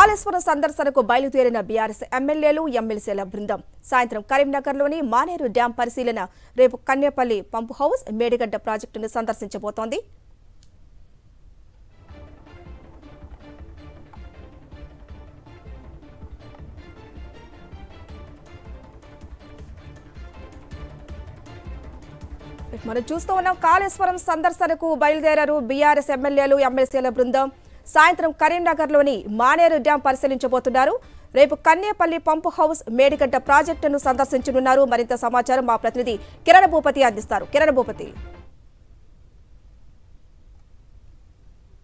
కాళేశ్వరం సందర్శనకు బయలుదేరిన బీఆర్ఎస్ ఎమ్మెల్యేలు ఎమ్మెల్సీల బృందం సాయంత్రం కరీంనగర్లోని మానేరు డ్యాం పరిశీలన, రేపు కన్నేపల్లి పంపు హౌస్, మేడిగడ్డ ప్రాజెక్టును సందర్శించబోతోంది. మనం చూస్తూ ఉన్నాం, కాళేశ్వరం సందర్శనకు బయలుదేరారు బీఆర్ఎస్ ఎమ్మెల్యేలు ఎమ్మెల్సీల బృందం. సాయంత్రం కరీంనగర్లోని మానేరు డ్యాం పరిశీలించబోతున్నారు. రేపు కన్నేపల్లి పంపు హౌస్, మేడిగడ్డ ప్రాజెక్టును సందర్శించనున్నారు. మరింత సమాచారం మా ప్రతినిధి కిరణ్ భూపతి అందిస్తారు. కిరణ్ భూపతి.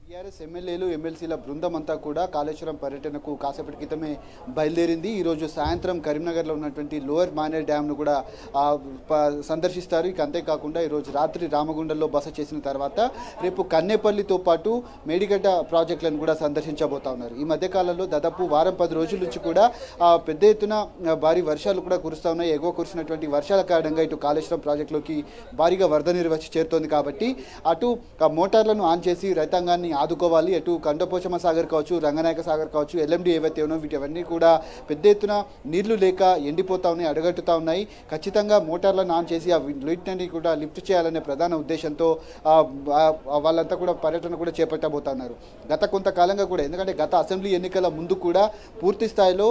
టీఆర్ఎస్ ఎమ్మెల్యేలు ఎమ్మెల్సీల బృందం అంతా కూడా కాళేశ్వరం పర్యటనకు కాసేపటి క్రితమే బయలుదేరింది. ఈరోజు సాయంత్రం కరీంనగర్లో ఉన్నటువంటి లోయర్ మానేర్ డ్యామ్ను కూడా సందర్శిస్తారు. ఇక అంతేకాకుండా ఈరోజు రాత్రి రామగుండంలో బస చేసిన తర్వాత రేపు కన్నేపల్లితో పాటు మేడిగడ్డ ప్రాజెక్టులను కూడా సందర్శించబోతా ఉన్నారు. ఈ మధ్యకాలంలో దాదాపు వారం 10 రోజుల నుంచి కూడా పెద్ద ఎత్తున భారీ వర్షాలు కూడా కురుస్తూ ఉన్నాయి. ఎగువ కురిసినటువంటి వర్షాల కారణంగా ఇటు కాళేశ్వరం ప్రాజెక్టులోకి భారీగా వరద నీరు వచ్చి చేరుతోంది. కాబట్టి అటు మోటార్లను ఆన్ చేసి రైతాంగాన్ని ఆదుకోవాలి. అటు కండపోచమ్మ సాగర్ కావచ్చు, రంగనాయక సాగర్ కావచ్చు, ఎల్ఎండి ఏవైతే ఉన్నాయో వీటివన్నీ కూడా పెద్ద ఎత్తున నీళ్లు లేక ఎండిపోతా ఉన్నాయి, అడగట్టుతా ఉన్నాయి. ఖచ్చితంగా మోటార్లను ఆన్ చేసి ఆ వీటిని కూడా లిఫ్ట్ చేయాలనే ప్రధాన ఉద్దేశంతో వాళ్ళంతా కూడా పర్యటన కూడా చేపట్టబోతున్నారు. గత కొంతకాలంగా కూడా, ఎందుకంటే గత అసెంబ్లీ ఎన్నికల ముందు కూడా పూర్తి స్థాయిలో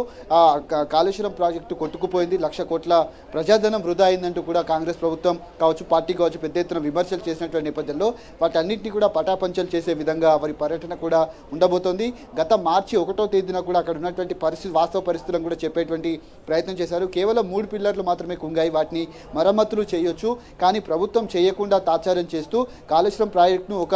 కాళేశ్వరం ప్రాజెక్టు కొట్టుకుపోయింది, 1,00,000 కోట్ల ప్రజాధనం వృధా అయిందంటూ కూడా కాంగ్రెస్ ప్రభుత్వం కావచ్చు, పార్టీ కావచ్చు పెద్ద ఎత్తున విమర్శలు చేసినటువంటి నేపథ్యంలో వాటన్నింటినీ కూడా పటాపంచలు చేసే విధంగా వారి పర్యటన కూడా ఉండబోతోంది. గత మార్చి 1వ తేదీన కూడా అక్కడ ఉన్నటువంటి వాస్తవ పరిస్థితులను కూడా చెప్పేటువంటి ప్రయత్నం చేశారు. కేవలం 3 పిల్లర్లు మాత్రమే కుంగాయి, వాటిని మరమ్మతులు చేయొచ్చు, కానీ ప్రభుత్వం చేయకుండా తాత్సారం చేస్తూ కాళేశ్వరం ప్రాజెక్టును ఒక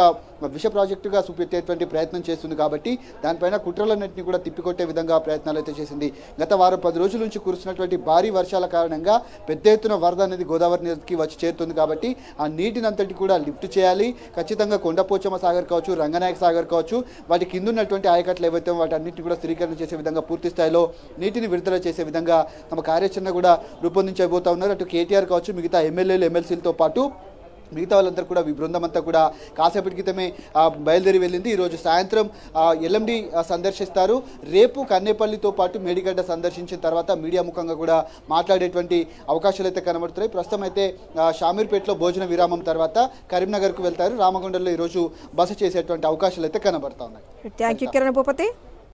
విష ప్రాజెక్టుగా చూపెట్టేటువంటి ప్రయత్నం చేస్తుంది. కాబట్టి దానిపైన కుట్రలన్నింటినీ కూడా తిప్పికొట్టే విధంగా ప్రయత్నాలు అయితే చేసింది. గత వారం 10 రోజుల నుంచి కురుస్తున్నటువంటి భారీ వర్షాల కారణంగా పెద్ద ఎత్తున వరద అనేది గోదావరి నదికి వచ్చి చేరుతుంది. కాబట్టి ఆ నీటినంతటి కూడా లిఫ్ట్ చేయాలి. ఖచ్చితంగా కొండపోచమ్మ సాగర్ కావచ్చు, రంగనాయక సాగర్ కావచ్చు, వాటి కింద ఉన్నటువంటి ఆయకట్లు ఏవైతే వాటి అన్నింటినీ కూడా స్థిరీకరణ చేసే విధంగా పూర్తి స్థాయిలో నీటిని విడుదల చేసే విధంగా తమ కార్యాచరణ కూడా రూపొందించబోతా ఉన్నారు. అటు కేటీఆర్ కావచ్చు, మిగతా ఎమ్మెల్యేలు ఎమ్మెల్సీలతో పాటు మిగతా వాళ్ళందరూ కూడా ఈ బృందం అంతా కూడా కాసేపటి క్రితమే బయలుదేరి వెళ్ళింది. ఈరోజు సాయంత్రం ఎల్ఎండి సందర్శిస్తారు. రేపు కన్నేపల్లితో పాటు మేడిగడ్డ సందర్శించిన తర్వాత మీడియా ముఖంగా కూడా మాట్లాడేటువంటి అవకాశాలు అయితే కనబడుతున్నాయి. ప్రస్తుతం అయితే షామీర్పేటలో భోజన విరామం తర్వాత కరీంనగర్కు వెళ్తారు. రామగుండంలో ఈరోజు బస చేసేటువంటి అవకాశాలు అయితే కనబడతా ఉన్నాయి. Thank you Kiran Bhupathi.